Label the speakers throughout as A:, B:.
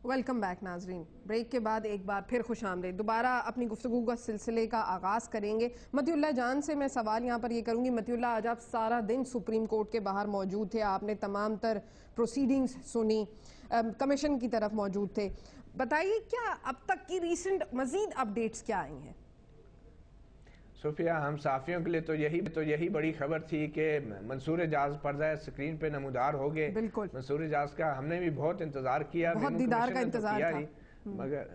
A: Welcome back ناظرین. Break کے بعد ایک بار پھر خوش آمدید. دوبارہ اپنی گفتگو کا سلسلے کا آغاز کریں گے. مطیع اللہ جان سے میں سوال یہاں پر یہ کروں گی. مطیع اللہ، آج آپ سارا دن سپریم کورٹ کے باہر موجود تھے، آپ نے تمام تر پروسیڈنگز سنی، کمیشن کی طرف موجود تھے. بتائیے کیا اب تک کی ریسنٹ مزید اپڈیٹس کیا آئی ہیں؟
B: صوفیہ، ہم صحافیوں کے لیے تو یہی بڑی خبر تھی کہ منصور اعجاز پردہ اسکرین پہ نمودار ہو گئے.
A: بالکل.
B: منصور اعجاز کا ہم نے بھی بہت انتظار کیا،
A: بہت دیدار کا انتظار تھا،
B: مگر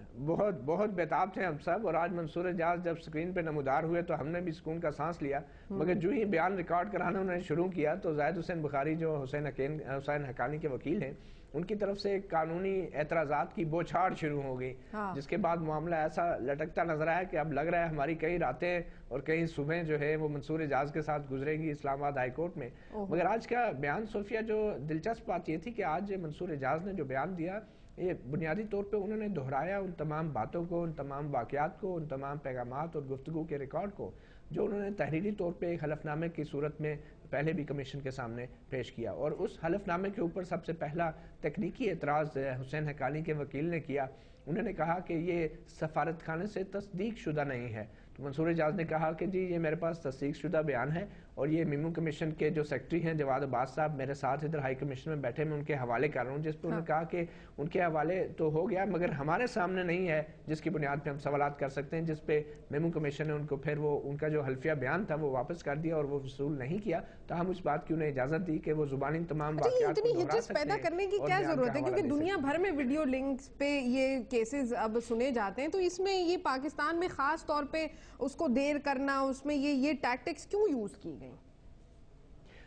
B: بہت بیتاب تھے ہم سب. اور آج منصور اعجاز جب اسکرین پہ نمودار ہوئے تو ہم نے بھی سکون کا سانس لیا. مگر جو ہی بیان ریکارڈ کرانا انہوں نے شروع کیا تو زاہد حسین بخاری جو حسین حقانی کے وکیل ہیں، ان کی طرف سے قانونی اعتراضات کی بوچھاڑ شروع ہو گئی، جس کے بعد معاملہ ایسا لٹکتا نظر آیا کہ اب لگ رہا ہے ہماری کئی راتیں اور کئی صبح جو ہے وہ منصور اعجاز کے ساتھ گزرے گی اسلام آباد ہائی کورٹ میں. مگر آج کا بیان صوفیہ، جو دلچسپ بات یہ تھی کہ آج منصور اعجاز نے جو بیان دیا، یہ بنیادی طور پہ انہوں نے دہرایا ان تمام باتوں کو، ان تمام واقعات کو، ان تمام پیغامات اور گفتگو کے ریکارڈ کو جو انہوں نے تحریری طور پہ ایک حلف نامے کی صورت میں پہلے بھی کمیشن کے سامنے پیش کیا. اور اس حلف نامے کے اوپر سب سے پہلا تکنیکی اعتراض حسین حقانی کے وکیل نے کیا. انہوں نے کہا کہ یہ سفارت خانے سے تصدیق شدہ نہیں ہے. تو منصور اعجاز نے کہا کہ جی یہ میرے پاس تصدیق شدہ بیان ہے، اور یہ میمو کمیشن کے جو سیکرٹری ہیں جواد عباس صاحب میرے ساتھ ادھر ہائی کمیشن میں بیٹھے، میں ان کے حوالے کر رہا ہوں، جس پہ انہوں نے کہا کہ ان کے حوالے تو ہو گیا مگر ہمارے سامنے نہیں ہے جس کی بنیاد پہ ہم سوالات کر سکتے ہیں. جس پہ میمو کمیشن نے ان کو پھر وہ ان کا جو حلفیہ بیان تھا وہ واپس کر دیا اور وہ وصول نہیں کیا. تو ہم اس بات کی انہیں اجازت دی کہ وہ زبانی تمام واقعات کو دہرا سکتے ہیں.
A: پیدا کرنے کی کیا ضرورت ہے؟ کیونکہ دنیا بھر میں ویڈیو لنکس پہ یہ کیسز اب سنے جاتے ہیں، تو اس میں یہ پاکستان میں خاص طور پہ اس کو دیر کرنا، اس میں یہ ٹیکٹکس کیوں یوز کی گئی؟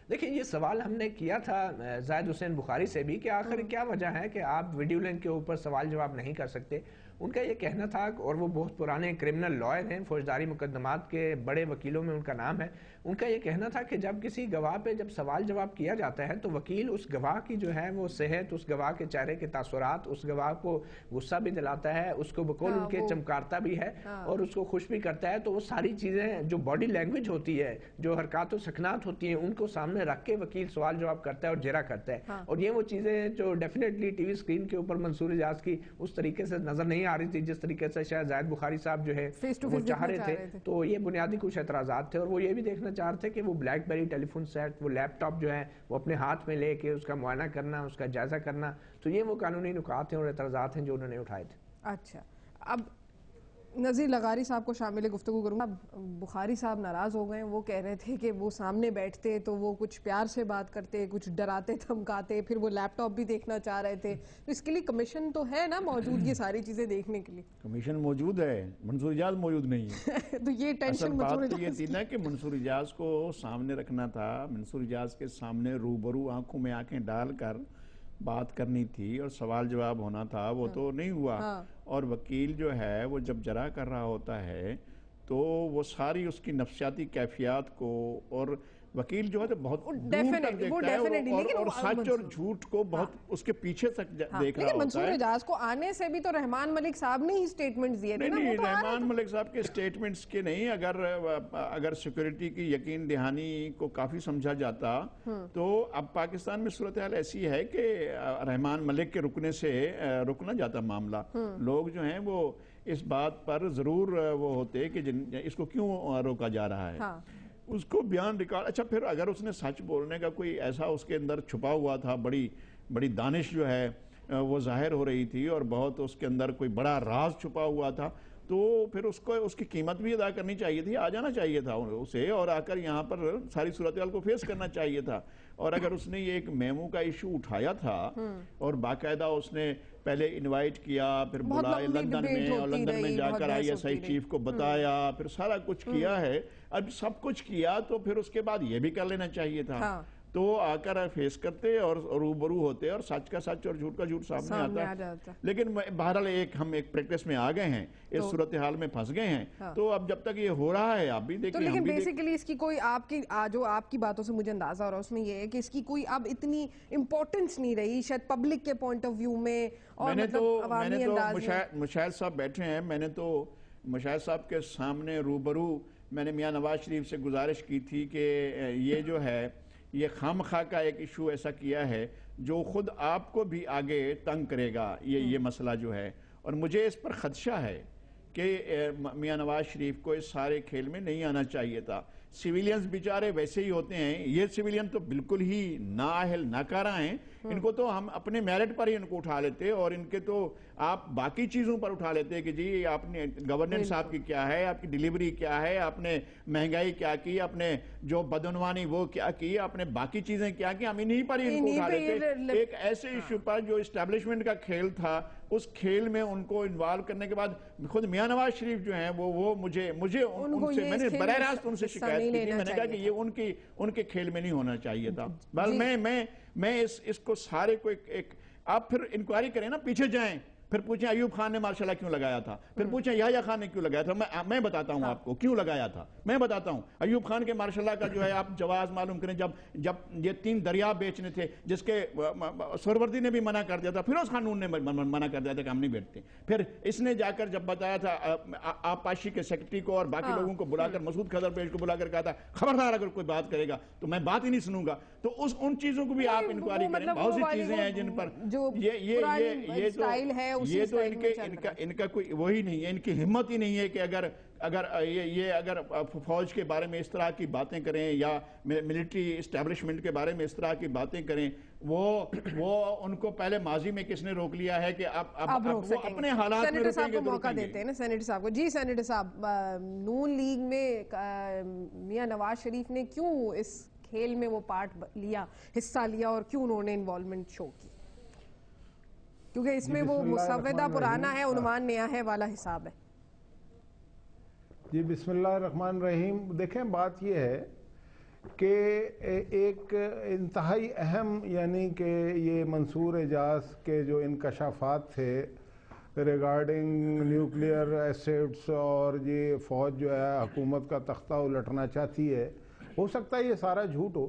B: دیکھیں، یہ سوال ہم نے کیا تھا زاہد حسین بخاری سے بھی کہ آخر کیا وجہ ہے کہ آپ ویڈیو لنک کے اوپر سوال جواب نہیں کر سکتے. ان کا یہ کہنا تھا، اور وہ بہت پرانے کرمنل لائر ہیں، فوجداری مقدمات کے بڑے وکیلوں میں ان کا نام ہے. ان کا یہ کہنا تھا کہ جب کسی گواہ پہ جب سوال جواب کیا جاتا ہے تو وکیل اس گواہ کی جو ہے وہ صحت، اس گواہ کے چہرے کے تاثرات، اس گواہ کو غصہ بھی دلاتا ہے، اس کو بقول ان کے چمکارتا بھی ہے اور اس کو خوش بھی کرتا ہے. تو وہ ساری چیزیں جو باڈی لینگویج ہوتی ہے، جو حرکات و سکنات ہوتی ہیں، ان کو سامنے رکھ کے وکیل سوال جواب کرتا ہے اور جرا کرتا ہے. اور یہ وہ چیزیں جو ڈیفینیٹلی ٹی وی اسکرین کے اوپر منصور اعجاز کی اس طریقے سے نظر نہیں آ رہی تھی جس طریقے سے شاید زاہد بخاری صاحب جو ہے وہ چاہ رہے تھے. تو یہ بنیادی کچھ اعتراضات تھے، اور وہ یہ بھی دیکھنا چاہ رہے تھے کہ وہ بلیک بیری ٹیلی فون سیٹ، وہ لیپ ٹاپ جو ہے وہ اپنے ہاتھ میں لے کے اس کا معائنہ کرنا، اس کا جائزہ کرنا. تو یہ وہ قانونی نکات ہیں اور اعتراضات ہیں جو انہوں نے اٹھائے تھے.
A: اچھا، اب نذیر لغاری صاحب کو شامل گفتگو کروں گا. بخاری صاحب ناراض ہو گئے، وہ کہہ رہے تھے کہ وہ سامنے بیٹھتے تو وہ کچھ پیار سے بات کرتے، کچھ ڈراتے دھمکاتے، پھر وہ لیپ ٹاپ بھی دیکھنا چاہ رہے تھے. تو اس کے لیے کمیشن تو ہے نا موجود یہ ساری چیزیں دیکھنے کے لیے؟
C: کمیشن موجود ہے، منصور اعجاز موجود نہیں ہے.
A: تو یہ ٹینشن
C: بات تو یہ تھی نا کہ منصور اعجاز کو سامنے رکھنا تھا، منصور اعجاز کے سامنے روبرو آنکھوں میں آنکھیں ڈال کر بات کرنی تھی اور سوال جواب ہونا تھا. وہ تو نہیں ہوا. اور وکیل جو ہے وہ جب جرا کر رہا ہوتا ہے تو وہ ساری اس کی نفسیاتی کیفیات کو، اور وکیل جو ہے تو بہت دور تک دیکھتا ہے اور سچ اور جھوٹ کو بہت اس کے پیچھے تک دیکھ رہا ہوتا ہے.
A: لیکن منصور اعجاز کو آنے سے بھی تو رحمان ملک صاحب نے ہی سٹیٹمنٹس دیے تھے.
C: نہیں، رحمان ملک صاحب کے سٹیٹمنٹس کے نہیں، اگر سیکورٹی کی یقین دہانی کو کافی سمجھا جاتا تو اب پاکستان میں صورتحال ایسی ہے کہ رحمان ملک کے رکنے سے رکنا جاتا معاملہ. لوگ جو ہیں وہ اس بات پر ضرور وہ ہوتے کہ اس کو کیوں روکا جا رہا ہے. اس کو بیان ریکارڈ، اچھا پھر اگر اس نے سچ بولنے کا کوئی ایسا اس کے اندر چھپا ہوا تھا، بڑی دانش جو ہے وہ ظاہر ہو رہی تھی اور بہت اس کے اندر کوئی بڑا راز چھپا ہوا تھا، تو پھر اس کی قیمت بھی ادا کرنی چاہیے تھی، آ جانا چاہیے تھا اسے اور آ کر یہاں پر ساری صورتحال کو فیس کرنا چاہیے تھا. اور اگر اس نے یہ ایک میمو کا ایشو اٹھایا تھا اور باقاعدہ اس نے پہلے انوائٹ کیا، پھر بلائے لندن میں، اور لندن میں جا کر ISI چیف کو بتایا، پھر سارا کچھ کیا ہے، اب سب کچھ کیا تو پھر اس کے بعد یہ بھی کر لینا چاہیے تھا. تو آ کر فیس کرتے اور روبرو ہوتے اور سچ کا سچ اور جھوٹ کا جھوٹ سامنے آتا. لیکن بہرحال ہم ایک پریکٹس میں آ گئے ہیں، اس صورتحال میں پھنس گئے ہیں. تو اب جب تک یہ ہو رہا ہے آپ بھی دیکھیں.
A: لیکن بیسیکلی اس کی کوئی جو آپ کی باتوں سے مجھے اندازہ ہو رہا ہے اس میں یہ ہے کہ اس کی کوئی اب اتنی امپورٹنس نہیں رہی شاید پبلک کے پوائنٹ آف ویو میں. اور میں نے تو
C: مشاہد صاحب بیٹھے ہیں، میں نے تو مشاہد صاحب کے سامنے روبرو میں نے میاں نواز شریف سے گزارش کی تھی کہ یہ جو ہے یہ خامخواہ کا ایک ایشو ایسا کیا ہے جو خود آپ کو بھی آگے تنگ کرے گا یہ مسئلہ جو ہے. اور مجھے اس پر خدشہ ہے کہ میاں نواز شریف کو اس سارے کھیل میں نہیں آنا چاہیے تھا. سیویلینز بیچارے ویسے ہی ہوتے ہیں, یہ سیویلین تو بالکل ہی نااہل ناکارہ ہیں, ان کو تو ہم اپنے میرٹ پر ہی ان کو اٹھا لیتے, اور ان کے تو آپ باقی چیزوں پر اٹھا لیتے کہ جی آپ نے گورننس آپ کی کیا ہے, آپ کی ڈیلیوری کیا ہے, آپ نے مہنگائی کیا کی, آپ نے جو بدعنوانی وہ کیا کی, آپ نے باقی چیزیں کیا کی, ہم انہی پر ہی ان کو اٹھا لیتے. ایک ایسے ایشو پر جو اسٹیبلشمنٹ کا کھیل تھا, اس کھیل میں ان کو انوالو کرنے کے بعد خود میاں نواز شریف جو ہیں وہ مجھے ان سے میں نے براہ راست ان سے شکایت کی تھی, میں نے کہا کہ یہ ان کے کھیل میں نہیں ہونا چاہیے تھا. بل میں اس کو سارے کو ایک آپ پھر انکوائری کریں نا, پیچھے جائیں, پھر پوچھیں ایوب خان نے ماشاء اللہ کیوں لگایا تھا, پھر پوچھیں یحییٰ خان نے کیوں لگایا تھا. میں بتاتا ہوں آپ کو کیوں لگایا تھا, میں بتاتا ہوں. ایوب خان کے ماشاء اللہ کا جو ہے آپ جواز معلوم کریں, جب یہ 3 دریا بیچنے تھے جس کے سہروردی نے بھی منع کر دیا تھا, فیروز خان نون نے منع کر دیا تھا کہ ہم نہیں بیچتے. پھر اس نے جا کر جب بتایا تھا آبپاشی کے سیکرٹری کو اور باقی لوگوں کو بلا کر, مسعود خضر پیش کو بلا کر کہا تھا خبردار اگر کوئی بات کرے گا تو میں بات ہی نہیں سنوں گا. تو ان چیزوں کو بھی آپ انکوائری کریں. بہت سی چیزیں ہیں جن پر یہ تو ان کا کوئی وہی نہیں ہے, ان کی ہمت ہی نہیں ہے کہ اگر فوج کے بارے میں اس طرح کی باتیں کریں یا ملٹری اسٹیبلشمنٹ کے بارے میں اس طرح کی باتیں کریں, وہ ان کو پہلے ماضی میں کس نے روک لیا ہے کہ اب وہ اپنے حالات میں
A: روکیں گے. موقع دیتے ہیں نا سینیٹر صاحب کو. جی سینیٹر صاحب, نون لیگ میں میاں نواز شریف نے کیوں اس کھیل میں وہ حصہ لیا اور کیوں انہوں نے انوالومنٹ شو کی؟ کیونکہ اس میں وہ مسودہ پرانا ہے, عنوان نیا ہے والا حساب ہے.
D: جی بسم اللہ الرحمن الرحیم. دیکھیں بات یہ ہے کہ ایک انتہائی اہم یعنی کہ یہ منصور اعجاز کے جو انکشافات تھے ریگارڈنگ نیوکلیئر ایسیڈز اور یہ فوج جو ہے حکومت کا تختہ الٹنا چاہتی ہے, ہو سکتا ہے یہ سارا جھوٹ ہو,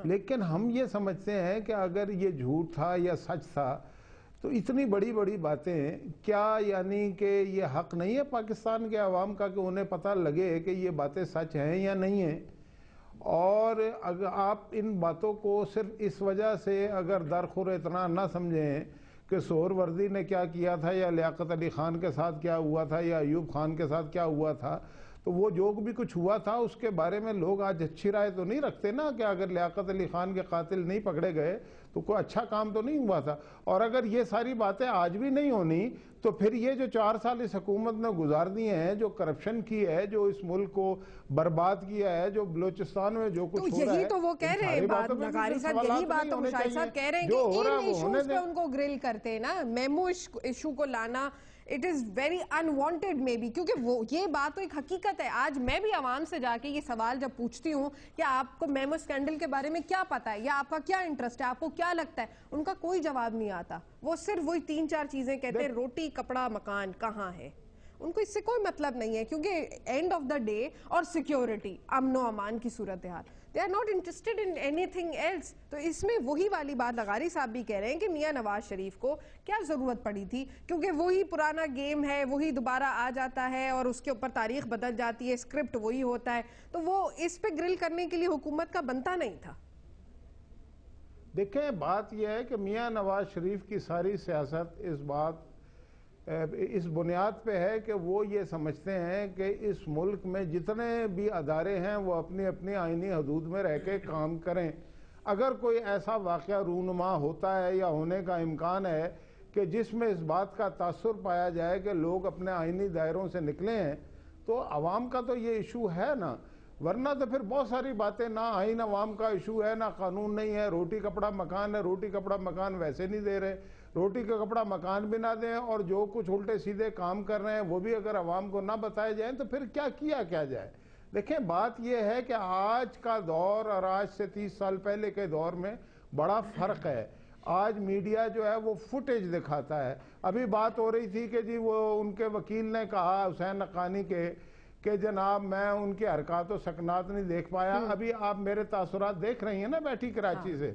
D: لیکن ہم یہ سمجھتے ہیں کہ اگر یہ جھوٹ تھا یا سچ تھا تو اتنی بڑی باتیں کیا یعنی کہ یہ حق نہیں ہے پاکستان کے عوام کا کہ انہیں پتہ لگے کہ یہ باتیں سچ ہیں یا نہیں ہیں. اور اگر آپ ان باتوں کو صرف اس وجہ سے اگر درخور اتنا نہ سمجھیں کہ سہروردی نے کیا کیا تھا یا لیاقت علی خان کے ساتھ کیا ہوا تھا یا ایوب خان کے ساتھ کیا ہوا تھا, تو وہ جو بھی کچھ ہوا تھا اس کے بارے میں لوگ آج اچھی رائے تو نہیں رکھتے نا کہ اگر لیاقت علی خان کے قاتل نہیں پکڑے گئے تو کوئی اچھا کام تو نہیں ہوا تھا. اور اگر یہ ساری باتیں آج بھی نہیں ہونی تو پھر یہ جو 4 سال اس حکومت نے گزار دیے ہیں, جو کرپشن کی ہے, جو اس ملک کو برباد کیا ہے, جو بلوچستان میں جو کچھ ہو رہا ہے,
A: یہی تو وہ کہہ رہے ہیں بات نگاری صاحب, یہی بات تو مشاہد صاحب کہہ رہے ہیں کہ ان ایشوز پہ ان کو گرل کرتے ہیں نا, میمو ایشو کو لانا it is very unwanted maybe, کیونکہ وہ یہ بات تو ایک حقیقت ہے. آج میں بھی عوام سے جا کے یہ سوال جب پوچھتی ہوں کہ آپ کو میمو اسکینڈل کے بارے میں کیا پتا ہے یا آپ کا کیا انٹرسٹ ہے, آپ کو کیا لگتا ہے, ان کا کوئی جواب نہیں آتا. وہ صرف وہی 3-4 چیزیں کہتے ہیں, روٹی کپڑا مکان کہاں ہے. ان کو اس سے کوئی مطلب نہیں ہے کیونکہ اینڈ آف دا ڈے اور سیکیورٹی, امن و امان کی صورتحال, they are not interested in anything else. تو اس میں وہی والی بات لغاری صاحب بھی کہہ رہے ہیں کہ میاں نواز شریف کو کیا ضرورت پڑی تھی, کیونکہ وہی پرانا گیم ہے, وہی دوبارہ آ جاتا ہے اور اس کے اوپر تاریخ بدل جاتی ہے, اسکرپٹ وہی ہوتا ہے, تو وہ اس پہ گرل کرنے کے لیے حکومت کا بنتا نہیں تھا.
D: دیکھیں بات یہ ہے کہ میاں نواز شریف کی ساری سیاست اس بنیاد پہ ہے کہ وہ یہ سمجھتے ہیں کہ اس ملک میں جتنے بھی ادارے ہیں وہ اپنی اپنی آئینی حدود میں رہ کے کام کریں. اگر کوئی ایسا واقعہ رونما ہوتا ہے یا ہونے کا امکان ہے کہ جس میں اس بات کا تاثر پایا جائے کہ لوگ اپنے آئینی دائروں سے نکلے ہیں, تو عوام کا تو یہ ایشو ہے نا, ورنہ تو پھر بہت ساری باتیں, نہ آئین عوام کا ایشو ہے, نہ قانون نہیں ہے, روٹی کپڑا مکان ہے, روٹی کپڑا مکان ویسے نہیں دے رہے, روٹی کا کپڑا مکان بھی نہ دیں, اور جو کچھ الٹے سیدھے کام کر رہے ہیں وہ بھی اگر عوام کو نہ بتائے جائیں تو پھر کیا جائے. دیکھیں بات یہ ہے کہ آج کا دور اور آج سے 30 سال پہلے کے دور میں بڑا فرق ہے. آج میڈیا جو ہے وہ فوٹیج دکھاتا ہے. ابھی بات ہو رہی تھی کہ جی وہ ان کے وکیل نے کہا حسین حقانی کے کہ جناب میں ان کی حرکات و سکنات نہیں دیکھ پایا. ابھی آپ میرے تاثرات دیکھ رہی ہیں نا بیٹھی کراچی سے,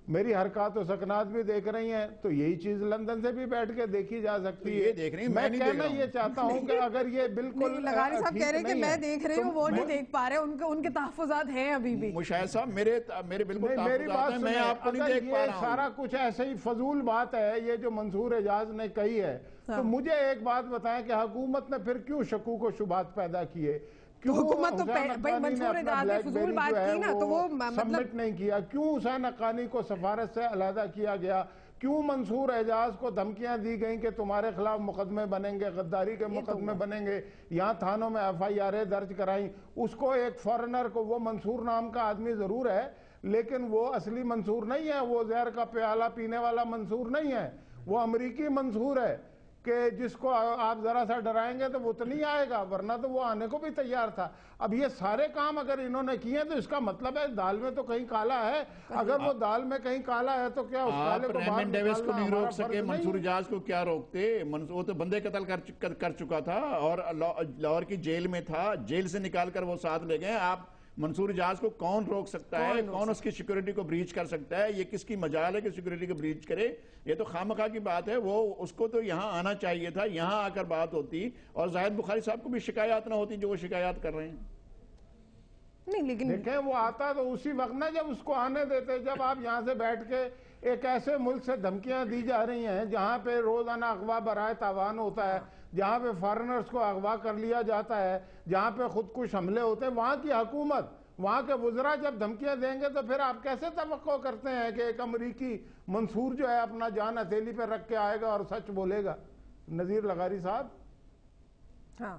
D: میری حرکات و سکنات بھی دیکھ رہی ہیں, تو یہی چیز لندن سے بھی بیٹھ کے دیکھی جا سکتی ہے. میں کہنا یہ چاہتا ہوں کہ اگر یہ بالکل
A: لغاری صاحب کہہ رہے کہ میں دیکھ رہی ہوں, وہ نہیں دیکھ پا رہے, ان کے تحفظات ہیں ابھی بھی.
C: مشاہد صاحب میرے بالکل
D: میری بات
C: تحفظات ہیں, میں آپ کو نہیں دیکھ پا رہا ہوں.
D: سارا کچھ ایسے ہی فضول بات ہے یہ جو منصور اعجاز نے کہی ہے. تو مجھے ایک بات بتائیں کہ حکومت نے پھر کیوں شکوک و شبہات پیدا کیے؟ کیوں
A: حکومت تو منصور اعجاز نے فضول بات کی نا, تو وہ
D: سبمٹ نہیں کیا؟ کیوں حسین حقانی کو سفارت سے علیحدہ کیا گیا؟ کیوں منصور اعجاز کو دھمکیاں دی گئیں کہ تمہارے خلاف مقدمے بنیں گے, غداری کے مقدمے بنیں گے, یہاں تھانوں میں FIR درج کرائیں؟ اس کو ایک فورنر کو, وہ منصور نام کا آدمی ضرور ہے لیکن وہ اصلی منصور نہیں ہے, وہ زہر کا پیالہ پینے والا منصور نہیں ہے, وہ امریکی منصور ہے کہ جس کو آپ ذرا سا ڈرائیں گے تو وہ تو نہیں آئے گا, ورنہ تو وہ آنے کو بھی تیار تھا. اب یہ سارے کام اگر انہوں نے کیے تو اس کا مطلب ہے دال میں تو کہیں کالا ہے. اگر وہ دال میں کہیں کالا ہے تو کیا اس کالے کو باہر
C: ریمن ڈیوس کو نہیں روک سکے,
D: نکالنا
C: منصور اعجاز کو کیا روکتے؟ وہ تو بندے قتل کر چکا تھا اور لاہور کی جیل میں تھا, جیل سے نکال کر وہ ساتھ لے گئے. آپ منصور اعجاز کو کون روک سکتا ہے؟ کون اس کی سیکورٹی کو بریچ کر سکتا ہے؟ یہ کس کی مجال ہے کہ سیکورٹی کو بریچ کرے؟ یہ تو خامخواہ کی بات ہے. وہ اس کو تو یہاں آنا چاہیے تھا, یہاں آ کر بات ہوتی اور زاہد بخاری صاحب کو بھی شکایات نہ ہوتی جو وہ شکایات کر رہے ہیں.
A: نہیں لیکن
D: دیکھیں وہ آتا تو اسی وقت نہ جب اس کو آنے دیتے. جب آپ یہاں سے بیٹھ کے ایک ایسے ملک سے دھمکیاں دی جا رہی ہیں جہاں پہ روزانہ اغوا برائے تاوان ہوتا ہے, جہاں پہ فارنرز کو اغوا کر لیا جاتا ہے, جہاں پہ خودکش حملے ہوتے ہیں, وہاں کی حکومت, وہاں کے وزراء جب دھمکیاں دیں گے تو پھر آپ کیسے توقع کرتے ہیں کہ ایک امریکی منصور جو ہے اپنا جان ہتھیلی پہ رکھ کے آئے گا اور سچ بولے گا؟ نذیر لغاری صاحب.
A: ہاں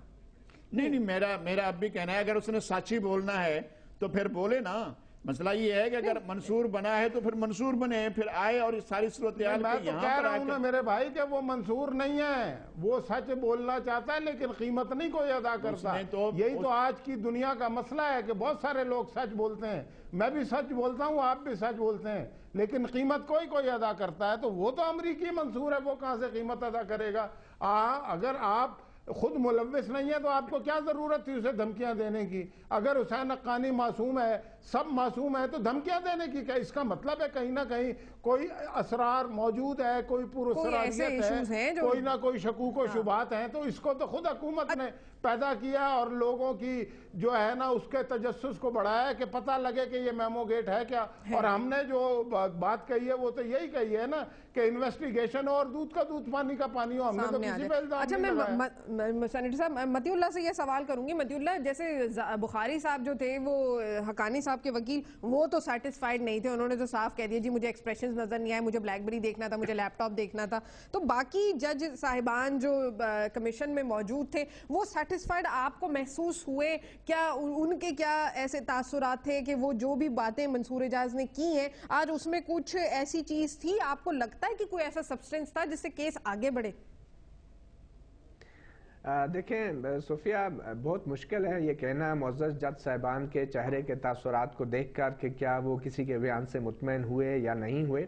C: نہیں میرا اب بھی کہنا ہے اگر اس نے سچ ہی بولنا ہے تو پھر بولے نا. مسئلہ یہ ہے کہ اگر منصور بنا ہے تو پھر منصور بنے, پھر آئے اور اس ساری صورتحال
D: میں تو کہہ رہا ہوں نا میرے بھائی کہ وہ منصور نہیں ہے, وہ سچ بولنا چاہتا ہے لیکن قیمت نہیں کوئی ادا کرتا. یہی تو آج کی دنیا کا مسئلہ ہے کہ بہت سارے لوگ سچ بولتے ہیں, میں بھی سچ بولتا ہوں, آپ بھی سچ بولتے ہیں, لیکن قیمت کوئی ادا کرتا ہے. تو وہ تو امریکی منصور ہے, وہ کہاں سے قیمت ادا کرے گا؟ اگر آپ خود ملوث نہیں ہے تو آپ کو کیا ضرورت تھی اسے دھمکیاں دینے کی؟ اگر حسین حقانی معصوم ہے, سب معصوم ہے, تو دھمکیاں دینے کی کیا؟ اس کا مطلب ہے کہیں نہ کہیں کوئی اسرار موجود ہے, کوئی پراسراریت ہے, کوئی نہ کوئی شکوک و شبہات ہیں. تو اس کو تو خود حکومت نے پیدا کیا اور لوگوں کی جو ہے نا اس کے تجسس کو بڑھایا کہ پتہ لگے کہ یہ میمو گیٹ ہے کیا. اور ہم نے جو بات کہی ہے وہ تو یہی کہی ہے نا کہ انویسٹیگیشن اور دودھ کا دودھ پانی کا پانی ہو, ہم نے تو کسی پہ الزام نہیں لگایا.
A: میں سینیٹر صاحب متی اللہ سے یہ سوال کروں گی. متی اللہ, جیسے بخاری صاحب جو تھے وہ حقانی صاحب کے وکیل, وہ تو سیٹسفائیڈ نہیں تھے, انہوں نے تو صاف کہہ دیا جی مجھے ایکسپریشنز نظر نہیں آئے, مجھے بلیک بیری دیکھنا تھا, مجھے لیپ ٹاپ دیکھنا تھا. تو باقی جج صاحبان جو کمیشن میں موجود تھے وہ سیٹسفائیڈ آپ کو محسوس ہوئے کیا؟ ان کے کیا ایسے تاثرات تھے کہ وہ جو بھی باتیں منصور اعجاز نے کی ہیں آج اس میں کچھ ایسی چیز تھی, آپ کو لگتا ہے کہ کوئی ایسا سبسٹنس تھا جس سے کیس آگے بڑھے؟
B: دیکھیں صوفیہ, بہت مشکل ہے یہ کہنا معزز جج صاحبان کے چہرے کے تاثرات کو دیکھ کر کہ کیا وہ کسی کے بیان سے مطمئن ہوئے یا نہیں ہوئے.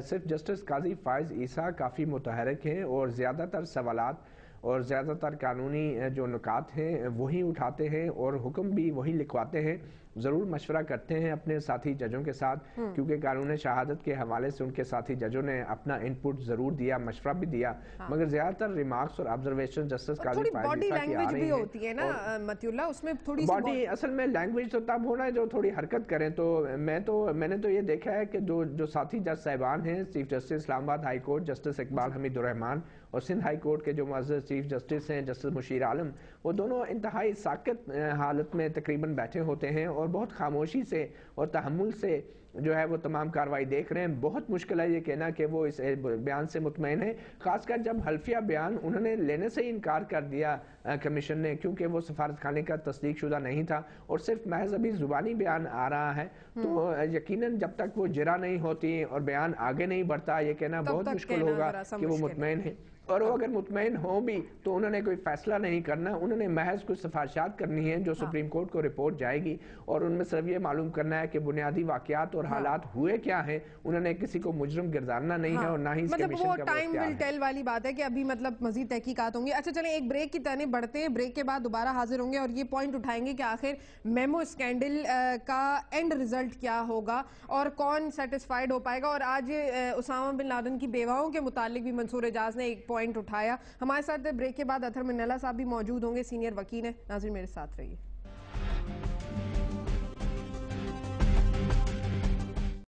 B: صرف جسٹس قاضی فائز عیسیٰ کافی متحرک ہیں اور زیادہ تر سوالات اور زیادہ تر قانونی جو نکات ہیں وہی اٹھاتے ہیں اور حکم بھی وہی لکھواتے ہیں. ضرور مشورہ کرتے ہیں اپنے ساتھی ججوں کے ساتھ, کیونکہ قانون شہادت کے حوالے سے ان کے ساتھی ججوں نے اپنا انپٹ ضرور دیا, مشورہ بھی دیا, مگر زیادہ تر ریمارکس اور آبزرویشن جسٹس قاضی فائز عیسیٰ کی آ رہی ہیں.
A: باڈی لینگویج بھی ہوتی ہے نا متی اللہ, اس میں تھوڑی
B: باڈی اصل میں لینگویج تو تب ہونا ہے جو تھوڑی حرکت کریں. تو میں نے تو یہ دیکھا ہے کہ جو ساتھی جج صاحبان ہیں, چیف جسٹس اسلام آباد ہائی کورٹ جسٹس اقبال حمید الرحمان اور سندھ ہائی کورٹ کے جو معزز چیف جسٹس ہیں جسٹس مشیر عالم, وہ دونوں انتہائی ساکت حالت میں تقریباً بیٹھے ہوتے ہیں اور بہت خاموشی سے اور تحمل سے جو ہے وہ تمام کاروائی دیکھ رہے ہیں. بہت مشکل ہے یہ کہنا کہ وہ اس بیان سے مطمئن ہے, خاص کر جب حلفیہ بیان انہوں نے لینے سے انکار کر دیا کمیشن نے, کیونکہ وہ سفارت خانے کا تصدیق شدہ نہیں تھا اور صرف محض ابھی زبانی بیان آ رہا ہے. تو یقیناً جب تک وہ جرا نہیں ہوتی اور بیان آگے نہیں بڑھتا, یہ کہنا بہت مشکل ہوگا کہ وہ مطمئن ہے. اور وہ اگر مطمئن ہوں بھی تو انہوں نے کوئی فیصلہ نہیں کرنا, انہوں نے محض کچھ سفارشات کرنی ہیں جو سپریم کورٹ کو رپورٹ جائے گی, اور ان میں صرف یہ معلوم کرنا ہے کہ بنیادی واقعات اور حالات ہوئے کیا ہیں. انہوں نے کسی کو مجرم گرداننا نہیں ہے اور نہ ہی اس کے مشن کا وہ اختیار ہے.
A: مطلب وہ ٹائم ول ٹیل والی بات ہے کہ ابھی مطلب مزید تحقیقات ہوں گی. اچھا چلیں ایک بریک کی طرف بڑھتے ہیں, بریک کے بعد دوبارہ حاضر ہوں گے اور یہ پوائنٹ اٹھائیں گے کہ آخر میمو اسکینڈل کا اینڈ ریزلٹ کیا ہوگا اور کون سیٹسفائیڈ ہو پائے گا. اور آج اسامہ بن لادن کی بیواؤں کے متعلق بھی منصور اعجاز نے ایک پوائنٹ اٹھایا. ہمارے ساتھ بریک کے بعد اطہر منلہ صاحب بھی موجود ہوں گے, سینئر وکیل ہیں. ناظرین میرے ساتھ رہیے.